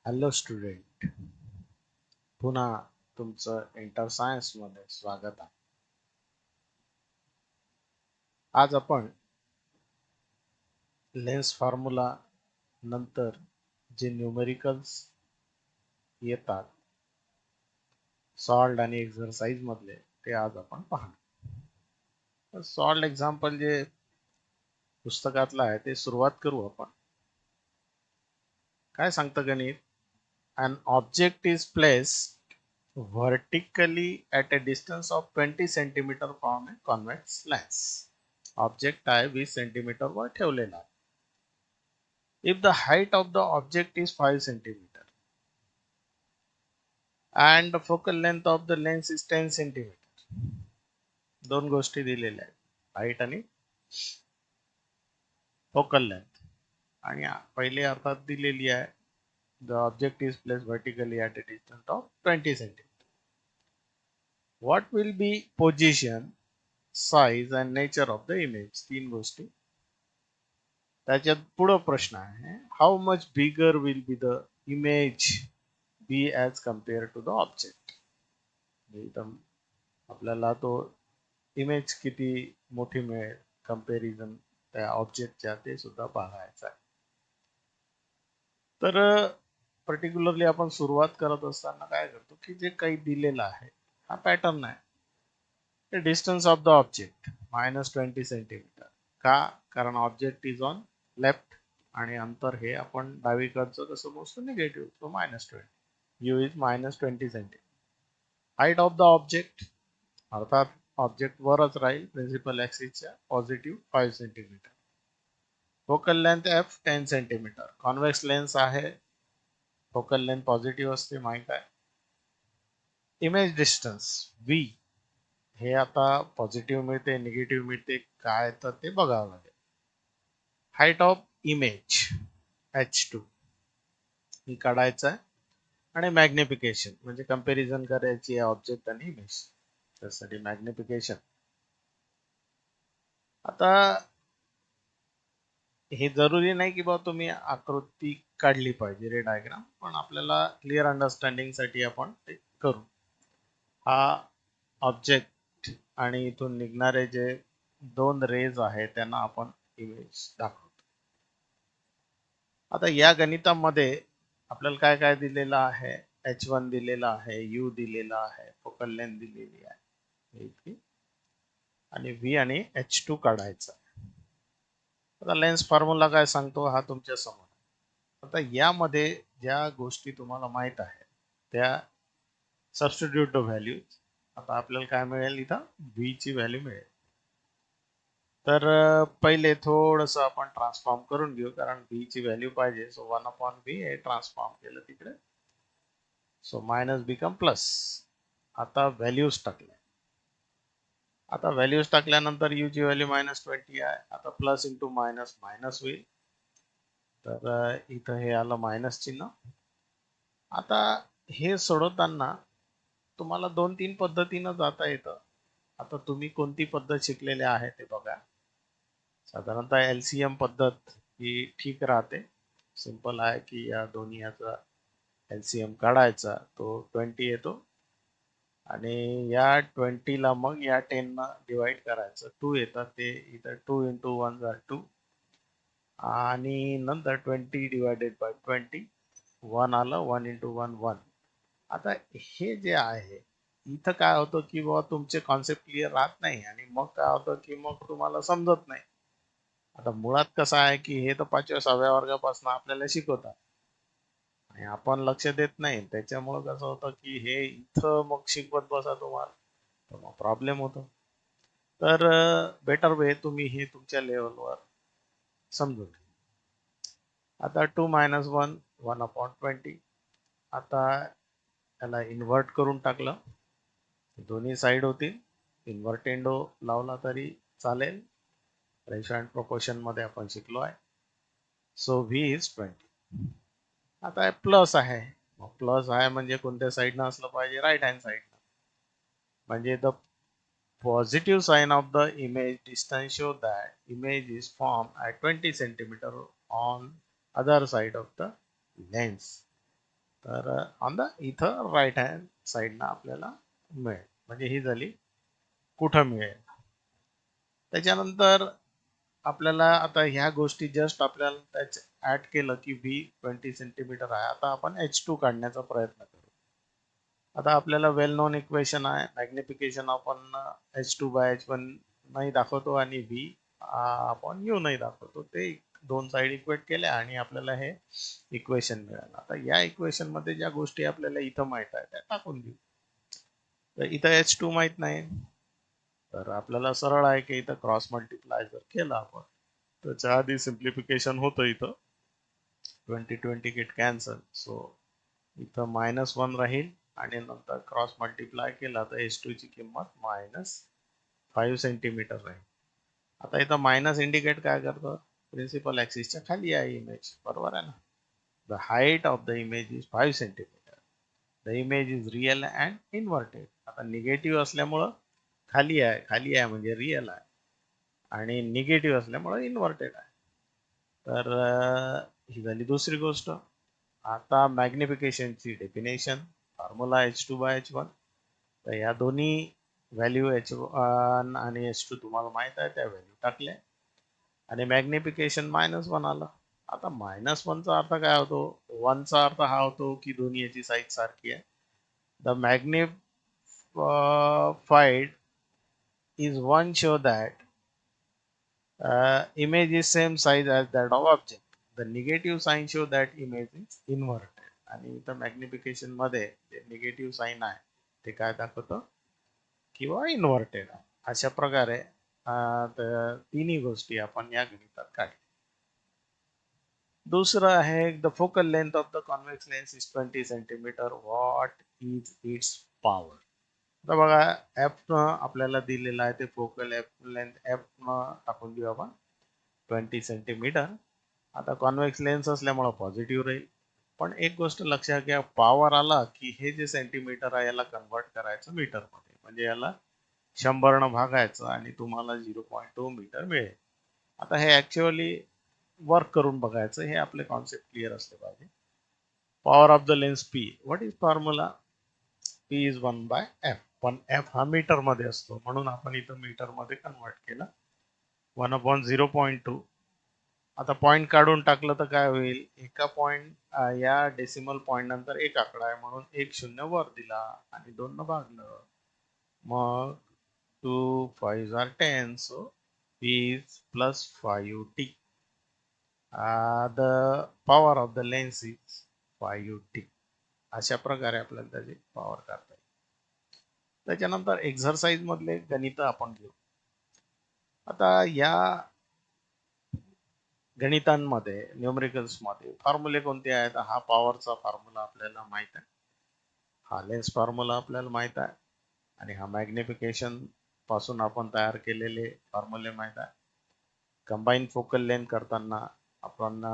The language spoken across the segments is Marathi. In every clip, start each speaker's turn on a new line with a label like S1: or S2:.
S1: हॅलो स्टुडंट, पुन्हा तुमचं इंटर सायन्स मध्ये स्वागत आहे. आज आपण लेन्स फॉर्म्युला नंतर जे न्यूमेरिकल्स येतात सॉल्ड आणि एक्झरसाइज मधले ते आज आपण पाहणार. सॉल्ड एक्झाम्पल जे पुस्तकातलं आहे ते सुरुवात करू आपण. काय सांगतं गणित? An object is placed vertically at a distance of 20 centimeter from a convex lens. Object आहे 20 सेंटीमीटर वर ठेवलेला आहे. If the height of the object is 5 centimeter and the focal length of the lens is 10 centimeter, दोन गोष्टी दिलेल्या आहेत, हाईट आणि फोकल लेंथ. आणि पहिली अर्थात दिलेली आहे the object is place vertically at a distance of 20 centimetre. What will be position, size and nature of the image, तीन गोष्टी. त्याच्यात पुढं प्रश्न आहे, how much bigger will be the image be as compare to the object. इथं आपल्याला तो इमेज किती मोठी मिळेल कंपॅरिझन त्या ऑब्जेक्टच्या ते सुद्धा बघायचं आहे. तर पर्टिक्युलरली आपण सुरुवात करत असताना काय करतो की जे काही दिलेलं आहे हा पॅटर्न आहे. Distance of the object -20 centimetre. का? कारण ऑब्जेक्ट इज ऑन लेफ्ट आणि अंतर हे आपण डावीकडचं कसं मोजतो, निगेटिव्ह, तो -20. U is -20 centimetre. Height of the object अर्थात ऑब्जेक्ट वरच राहील प्रिन्सिपल ॲक्सिसच्या, positive 5 centimetre. Focal length f 10 centimetre. Convex lens आहे, फोकल लेंथ पॉझिटिव्ह असते, माहित आहे. इमेज डिस्टन्स व्ही हे आता पॉझिटिव्ह मिळते निगेटिव्ह मिळते काय तर ते बघावं लागेल. हाईट ऑफ इमेज H2 ही काढायचं आहे. आणि मॅग्निफिकेशन म्हणजे कंपॅरिझन करायची आहे ऑब्जेक्ट आणि इमेज, त्यासाठी मॅग्निफिकेशन. आता हे जरुरी नाही की बा तुम्ही आकृती काढली पाहिजे रे डायग्राम, पण आपल्याला क्लिअर अंडरस्टँडिंग साठी आपण ते करू. हा ऑब्जेक्ट आणि इथून निघणारे जे दोन रेज आहेत त्यांना आपण इमेज दाखवतो. आता या गणितामध्ये आपल्याला काय काय दिलेलं आहे, H1 दिलेला आहे, U दिलेला आहे, फोकल लेंथ दिलेली आहे आणि V आणि H2 काढायचा. आता लेन्स फॉर्म्युला काय सांगतो हा तुमच्या समोर. आता यामध्ये ज्या गोष्टी तुम्हाला माहित आहेत त्या सबस्टिट्यूट द व्हॅल्यू. आता आपल्याला काय मिळेल, इथं V ची व्हॅल्यू मिळेल. तर पहिले थोडंसं आपण ट्रान्सफॉर्म करून घेऊ कारण V ची व्हॅल्यू पाहिजे. सो 1/V हे ट्रान्सफॉर्म केलं तिकडे, सो मायनस बिकम प्लस. आता व्हॅल्यूज टाकल्या. आता व्हॅल्यूज टाकल्यानंतर U ची व्हॅल्यू -20 आहे. आता प्लस इंटू मायनस मायनस होईल, तर इथं हे आलं मायनस चिन्ह. आता हे सोडवताना तुम्हाला 2-3 पद्धतीनं जाता येतं. आता तुम्ही कोणती पद्धत शिकलेले आहे ते बघा. साधारणतः LCM पद्धत ही ठीक राहते. सिंपल आहे की या दोन्ही याचा LCM काढायचा, तो 20 येतो आणि या 20 ला मग या 10 न डिवाइड करायचं, 2 येतात, ते इथं 2 इंटू 1 जा 2 आणि नंतर 20 डिवायडेड बाय 20, 1 आलं, 1 इंटू 1 1. आता हे जे आहे इथं काय होतं की बाबा तुमचे कॉन्सेप्ट क्लिअर राहत नाही आणि मग काय होतं की मग तुम्हाला समजत नाही. आता मुळात कसं आहे की हे तर 5व्या-6व्या वर्गापासून आपल्याला शिकवतात आणि आपण लक्ष देत नाही, त्याच्यामुळं कसं होतं की हे इथं मग शिकवत बसा तुम्हाला, तर मग प्रॉब्लेम होतो. तर बेटर वे तुम्ही हे तुमच्या लेवलवर समजून घ्या. आता 2 - 1 1/20. आता त्याला इन्व्हर्ट करून टाकलं, दोन्ही साइड होतील. इन्व्हर्टेंडो लावला तरी चालेल, रेशो अँड प्रोपोर्शन मध्ये आपण शिकलो आहे. So V is 20. आता प्लस आहे, प्लस आहे म्हणजे कोणत्या साईडनं असलं पाहिजे, राईट हँड साईडनं. म्हणजे the positive sign of the image distance show that image is form at 20 centimetre on other side of the lens. तर ऑन द इथं राईट हँड साईडला आपल्याला मिळेल. म्हणजे ही झाली कुठं मिळेल. त्याच्यानंतर आपल्याला आता ह्या गोष्टी जस्ट आपल्याला त्याच ऍड केलं की व्ही 20 सेंटीमीटर आहे. आता आपण H2 काढण्याचा प्रयत्न करू. आता आपल्याला वेल नोन इक्वेशन आहे, मॅग्निफिकेशन आपण H2/H1 नाही दाखवतो आणि व्ही आपण यू नाही दाखवतो. ते दोन साइड इक्वेट केल्या आणि आपल्याला हे इक्वेशन मिळालं. आता या इक्वेशन मध्ये ज्या गोष्टी आपल्याला इथं माहित आहे त्या टाकून देऊ. तर इथं H2 माहित नाही, तर आपल्याला सरळ आहे की इथं क्रॉस मल्टिप्लाय जर केलं आपण, त्याच्या आधी सिम्प्लिफिकेशन होतं इथं 20 गेट कॅन्सल. सो इथं -1 राहील आणि नंतर क्रॉस मल्टिप्लाय केला तर H2 ची किंमत -5 सेंटीमीटर राहील. आता इथं मायनस इंडिकेट काय करतं, प्रिन्सिपल ऍक्सिसच्या खाली आहे इमेज, बरोबर आहे ना. The height of the image is 5 centimetre. The image is real and inverted. आता निगेटिव्ह असल्यामुळं खाली आहे म्हणजे रिअल आहे, आणि निगेटिव्ह असल्यामुळे इन्व्हर्टेड आहे. तर ही झाली दुसरी गोष्ट. आता मॅग्निफिकेशनची डेफिनेशन, फॉर्म्युला H2/H1. तर या दोन्ही व्हॅल्यू H1 आणि H2 तुम्हाला माहित आहे, त्या व्हॅल्यू टाकल्या आणि मॅग्निफिकेशन -1 आलं. आता -1चा अर्थ काय होतो, 1चा अर्थ हा होतो की दोन्ही याची साईज सारखी आहे. The magnified is one show that image is same size as that of object. The negative sign show that image is inverted. आणि इथं मॅग्निफिकेशन मध्ये जे निगेटिव्ह साईन आहे ते काय दाखवतं, किंवा इन्व्हर्टेड आहे. अशा प्रकारे तिन्ही गोष्टी आपण या गणितात काढल्या. दुसरं आहे the focal length of the convex lens is 20 centimetre. What is it's power. आता बघा एफ आपल्याला दिलेलं आहे, ते फोकल लेंथ एफ टाकून देऊ आपण 20 सेंटीमीटर. आता कॉन्व्हेक्स लेन्स असल्यामुळे पॉझिटिव्ह राहील. पण एक गोष्ट लक्षात घ्या, पॉवर आला की हे जे सेंटीमीटर आहे याला कन्वर्ट करायचं मीटर मध्ये, म्हणजे याला 100 न भागायचं आणि तुम्हाला 0.2 मीटर मिळेल. आता हे ऍक्च्युअली वर्क करून बघायचं, हे आपले कॉन्सेप्ट क्लिअर असले पाहिजे. Power of the lens P, what is formula, P is 1/f. पण एफ हा मीटर मध्ये असतो म्हणून आपण इथं मीटर मध्ये कन्वर्ट केला, 1/0.2. आता पॉइंट काढून टाकलं तर काय होईल, एका पॉइंट या डेसिमल पॉइंट नंतर एक आकडा आहे म्हणून 1 0 वर दिला आणि 2 न भागलं, मग 2 5 are 10, so p is +5t. The power of the lens is 5t. अशा प्रकारे आपल्याला त्याची पॉवर काढता येईल. त्याच्यानंतर एक्झरसाइज मधले गणित आपण घेऊ. आता या गणितांमध्ये न्यूमरिकल्स मध्ये फॉर्म्युले कोणते आहेत, हा पॉवरचा फॉर्म्युला आपल्याला माहित आहे, हा लेन्स फॉर्म्युला आपल्याला माहित आहे, आणि हा मॅग्निफिकेशन पासून आपण तयार केलेले फॉर्म्युले माहित आहे. कंबाईन फोकल लेंथ करताना आपण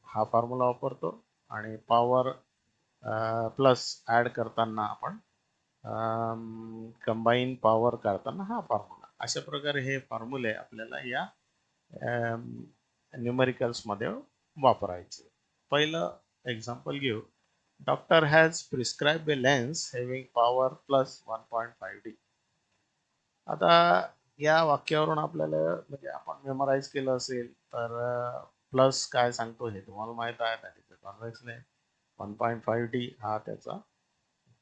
S1: हा फॉर्म्युला वापरतो, आणि पॉवर प्लस ऍड करताना आपण कंबाईन पॉवर करताना हा फॉर्म्युला. अशा प्रकारे हे फॉर्म्युले आपल्याला या न्यूमरिकल्स मध्ये वापरायचे. पहिलं एक्झाम्पल घेऊ. Doctor has prescribe A lens having power +1.5d. आता या वाक्यावरून आपल्याला, म्हणजे आपण मेमोराइज केलं असेल तर प्लस काय सांगतो हे तुम्हाला माहित आहे, त्याचे कॉन्व्हेक्स लेन्थ 1.5d हा त्याचा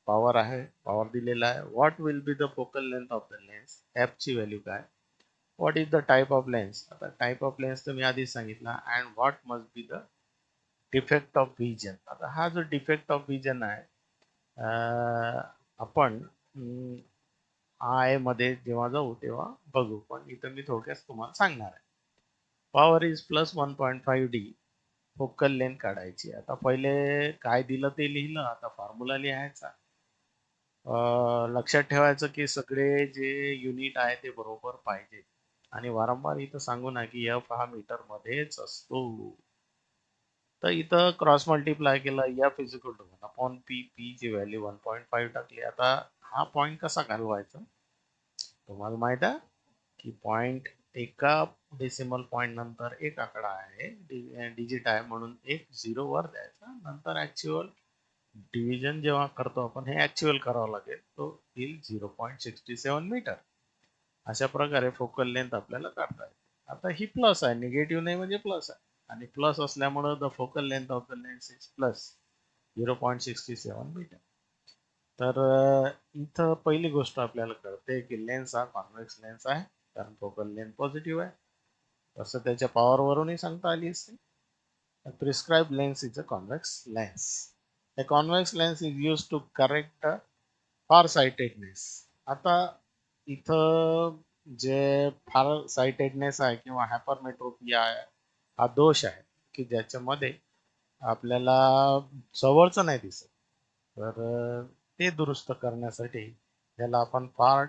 S1: पॉवर आहे, पॉवर दिलेला आहे. What will be the focal length of the lens, F ची व्हॅल्यू काय. What is the type of lens, आता टाइप ऑफ लेन्स तर मी आधीच सांगितलं. And what must be the defect of vision. आता हा जो डिफेक्ट ऑफ विजन आहे, आपण आय मध्ये जेव्हा जाऊ तेव्हा बघू, पण इथं मी थोडक्यात तुम्हाला सांगणार आहे. Power is +1.5d, focal length काढायची. आता पहिले काय दिलं ते लिहिलं, आता फॉर्म्युला लिहायचा. लक्षात ठेवायचं की सगळे जे युनिट आहे ते बरोबर पाहिजे, आणि वारंवार इथं सांगू ना की एफ हा मीटर मध्येच असतो. तर इथं क्रॉस मल्टिप्लाय केलं, F is equal to 1/p, P ची व्हॅल्यू 1.5 टाकली. आता हा पॉइंट कसा घालवायचा तुम्हाला माहित आहे की पॉइंट एका डेसिमल पॉइंट नंतर एक आकडा आहे, डिजिट आहे म्हणून एक 0 वर द्यायचा, नंतर ऍक्च्युअल डिव्हिजन जेव्हा करतो आपण हे ऍक्च्युअल करावं लागेल, तो येईल 0.67 मीटर. अशा प्रकारे फोकल लेंथ आपल्याला काढता येते. आता ही प्लस आहे, निगेटिव्ह नाही म्हणजे प्लस आहे, आणि प्लस असल्यामुळे the focal length of the lens is plus 0.67 metre. तर इथं पहिली गोष्ट आपल्याला कळते की लेन्स हा कॉन्व्हेक्स लेन्स आहे, कारण फोकल लेंथ पॉझिटिव्ह आहे. तसं त्याच्या पॉवरवरूनही सांगता आली असते. Prescribe lens is a convex lens. A convex lens is used to correct farsightedness. आता इथं जे फार साइटेडनेस आहे किंवा हायपरमेट्रोपिया आहे, हा दोष आहे की ज्याच्यामध्ये आपल्याला जवळचं नाही दिसत. तर ते दुरुस्त करण्यासाठी ज्याला आपण फार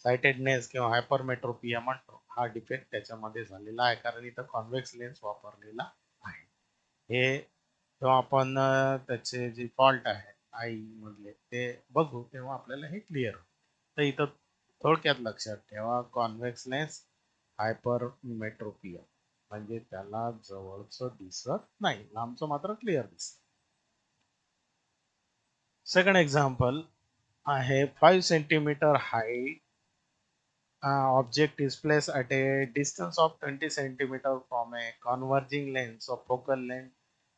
S1: साइटेडनेस किंवा हायपरमेट्रोपिया म्हणतो, हा डिफेक्ट त्याच्यामध्ये झालेला आहे, कारण इथं कॉन्व्हेक्स लेन्स वापरलेला आहे. हे जेव्हा आपण त्याचे जे फॉल्ट आहे आई मधले ते बघू तेव्हा आपल्याला हे क्लिअर होईल. तर इथं थोडक्यात लक्षात ठेवा, कॉन्व्हेक्स लेन्स हायपरमेट्रोपिया म्हणजे त्याला जवळचं दिसत नाही, लांबचं मात्र क्लिअर दिसत. सेकंड एक्झाम्पल आहे 5 centimetre height object is placed at a distance of 20 centimeter from a converging lens of focal length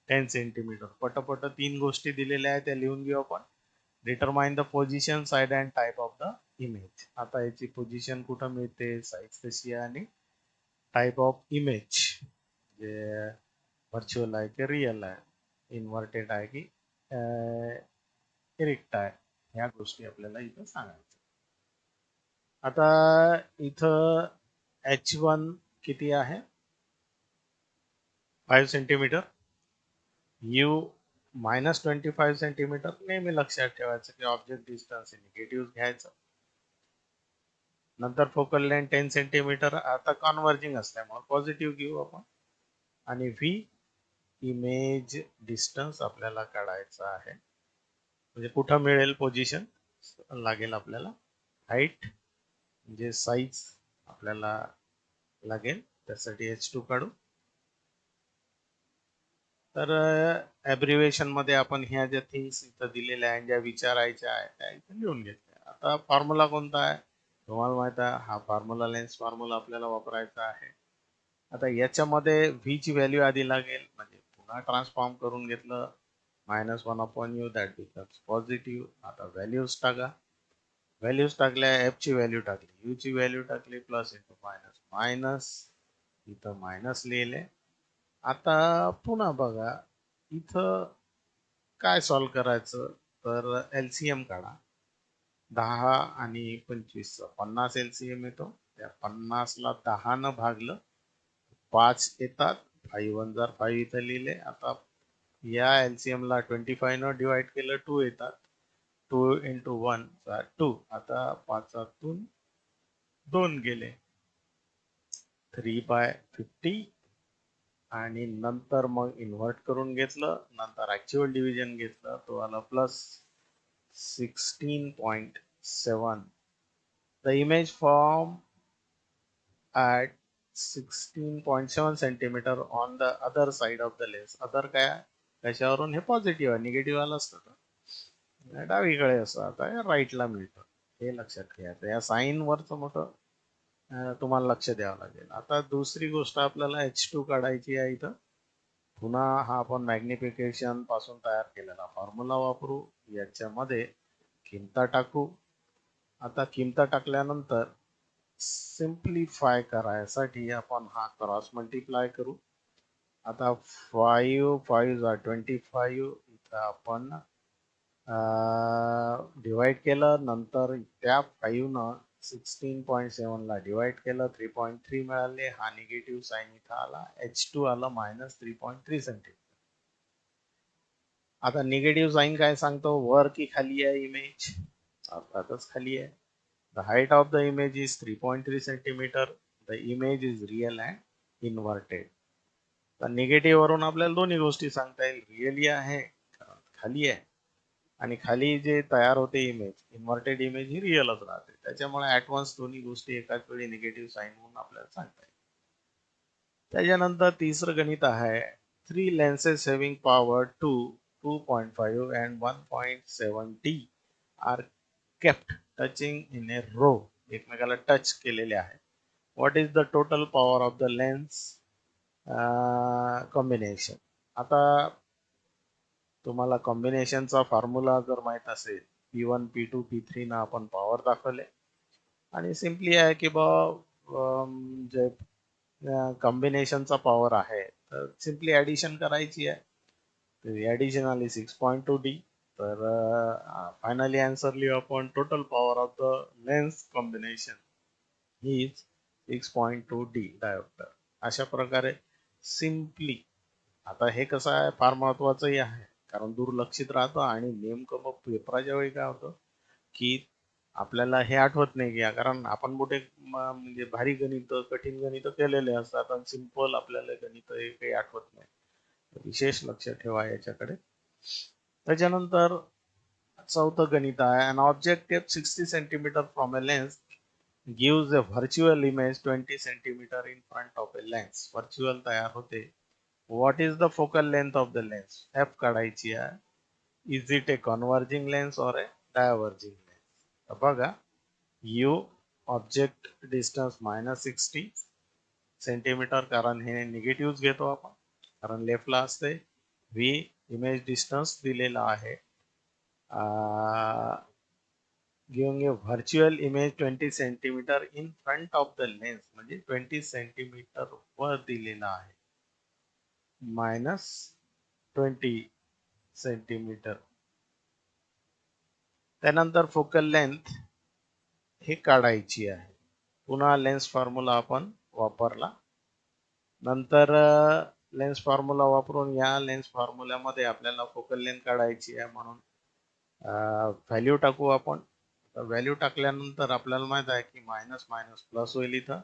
S1: 10 centimeter. पटपट तीन गोष्टी दिलेल्या आहेत, त्या लिहून घेऊ आपण. Determine the position, side and type of the image. आता याची पोझिशन कुठं मिळते, साईज कशी आहे, आणि टाइप ऑफ इमेज जे व्हर्च्युअल आहे की रिअल आहे, इन्व्हर्टेड आहे की इरेक्ट आहे, ह्या गोष्टी आपल्याला इथं सांगायचं. आता इथं H1 किती आहे, 5 सेंटीमीटर. U -25 centimetre. नेहमी लक्षात ठेवायचं की ऑब्जेक्ट डिस्टन्स निगेटिव्ह घ्यायचं. नंतर फोकल लेंथ 10 सेंटीमीटर, आता कॉन्व्हर्जिंग असल्यामुळे पॉझिटिव्ह घेऊ आपण. आणि V इमेज डिस्टन्स आपल्याला काढायचं आहे, म्हणजे कुठं मिळेल पोझिशन लागेल आपल्याला. हाईट म्हणजे साईज आपल्याला लागेल, त्यासाठी H2 काढू. तर ॲब्रिव्हिएशन मध्ये आपण ह्या ज्या थिंग्स इथं दिलेल्या आहेत, ज्या विचारायच्या आहेत, त्या इथं लिहून घेतल्या. आता फॉर्म्युला कोणता आहे तुम्हाला माहित आहे, हा फॉर्म्युला लेन्स फॉर्म्युला आपल्याला वापरायचा आहे. आता याच्यामध्ये व्ही ची व्हॅल्यू आधी लागेल, म्हणजे पुन्हा ट्रान्सफॉर्म करून घेतलं, -1/u दॅट बिकम्स पॉझिटिव्ह. आता व्हॅल्यूज टाका, व्हॅल्यूज टाकल्या, एफ ची व्हॅल्यू टाकली, यू ची व्हॅल्यू टाकली, प्लस इंटू मायनस मायनस, इथं मायनस लिहिले. आता पुन्हा बघा, इथं काय सॉल्व करायचं, तर एलसीएम काढा. 10 आणि 25 50 एलसीएम येतो. त्या 50 ला 10 न भागलं 5 येतात. 5 1 जर 5 इथं लिहिले. आता या एलसीएम ला 25 न डिवाइड केलं 2 येतात. 2 इंटू 1 2. आता 5तून 2 गेले, 3/50. आणि नंतर मग इन्व्हर्ट करून घेतलं, नंतर ऍक्च्युअल डिव्हिजन घेतलं, तो आला plus 16.7. The image form at 16.7 centimetre on the other side of the lens. Other काय, कशावरून, हे पॉझिटिव्ह आहे, निगेटिव्ह आलं असतं तर डावीकडे असं, आता राईटला मिळतं, हे लक्षात घ्यायचं. या साईन वरचं मोठं तुम्हाला लक्ष द्यावं लागेल. आता दुसरी गोष्ट आपल्याला H2 काढायची आहे. इथं पुन्हा हा आपण मॅग्निफिकेशन पासून तयार केलेला फॉर्म्युला वापरू, याच्यामध्ये किंमता टाकू. आता किंमता टाकल्यानंतर सिम्प्लिफाय करायसाठी आपण हा क्रॉस मल्टिप्लाय करू. आता 5 5 25, इथं आपण डिवाइड केलं, नंतर त्या 5 न 16.7 ला डिवाइड केलं, 3.3 मिळाले. हा निगेटिव्ह साईन इथं आला, H2 आला -3.3 सेंटीमीटर. आता निगेटिव्ह साईन काय सांगतो, वर की खाली आहे इमेज, अर्थातच खाली आहे. The height of the image is 3.3 centimetre. The image is real and inverted. तर निगेटिव्ह वरून आपल्याला दोन्ही गोष्टी सांगता येईल, रिअली आहे, खाली आहे, आणि खाली जे तयार होते इमेज, इन्व्हर्टेड इमेज ही रिअलच राहते. त्याच्यामुळे ऍटव्हान्स दोन्ही गोष्टी एकाच वेळी निगेटिव्ह साईन म्हणून आपल्याला सांगता येईल. त्याच्यानंतर तिसरं गणित आहे, 3 lenses having power 2 2.5 and 1.7 d are kept touching in a row. एकमेकाला टच केलेले आहे. What is the total power of the lens combination? आता तुम्हाला कॉम्बिनेशनचा फॉर्म्युला जर माहित असेल, P1 P2 P3 ना आपण पॉवर दाखवले आणि सिम्पली आहे की जे कॉम्बिनेशनचा पॉवर आहे तर सिम्पली ॲडिशन करायची आहे. तर ॲडिशन आली 6.2 d. तर फायनली आन्सर लिहू आपण total power of the lens combination is 6.2 d dioptre. अशा प्रकारे सिम्पली. आता हे कसं आहे फार महत्वाचंही आहे कारण दुर्लक्षित राहतं आणि नेमकं मग पेपराच्या वेळी काय होतं की आपल्याला हे आठवत नाही की कारण आपण मोठे म्हणजे भारी गणित कठीण गणित केलेले असतात आणि सिंपल आपल्याला गणित हे काही आठवत नाही. विशेष लक्ष ठेवा याच्याकडे. त्याच्यानंतर चौथं गणित आहे. an object kept 60 cm from a lens gives a virtual image 20 cm in front of a lens. virtual तयार होते. what is the focal length of the lens? f काढायची आहे. is it a converging lens or a diverging lens? तर बघा u ऑब्जेक्ट डिस्टन्स -60 सेंटीमीटर कारण हे निगेटिव्ह घेतो आपण कारण लेफ्टला असते. v इमेज डिस्टन्स दिलेला आहे. Giving A virtual image 20 centimetre in front of the lens म्हणजे 20 सेंटीमीटर वर दिलेला आहे. -20 सेंटीमीटर. त्यानंतर फोकल लेंथ हे काढायची आहे. पुन्हा लेन्स फॉर्म्युला आपण वापरला. नंतर लेन्स फॉर्म्युला वापरून या लेन्स फॉर्म्युल्यामध्ये आपल्याला फोकल लेंथ काढायची आहे म्हणून व्हॅल्यू टाकू आपण. व्हॅल्यू टाकल्यानंतर आपल्याला माहित आहे की मायनस मायनस प्लस होईल इथं.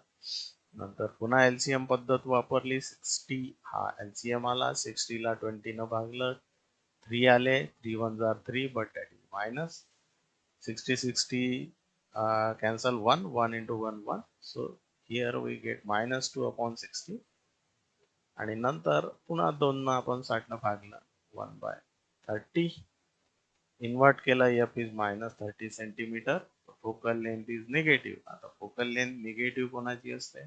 S1: नंतर पुन्हा एलसीएम पद्धत वापरली. 60 हा एलसीएम आला. 60 ला 20 न भागलं 3 आले. 3 1 जार 3 but that is minus 60 cancel 1 into 1 1. so here we get -2/60 आणि नंतर पुन्हा 2 न आपण 60 न भागलं 1/30. इन्व्हर्ट केला f is -30 centimetre. Focal length is negative. आता फोकल लेंथ निगेटिव्ह कोणाची असते?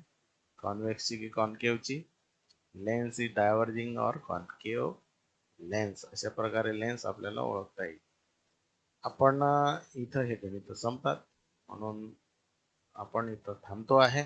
S1: कॉन्व्हेक्सची की कॉन्केव्हची? लेन्स इज डायव्हर्जिंग और कॉन्केव्ह लेन्स. अशा प्रकारे लेन्स आपल्याला ओळखता येईल. आपण इथं हे गणित संपतात म्हणून आपण इथं थांबतो आहे.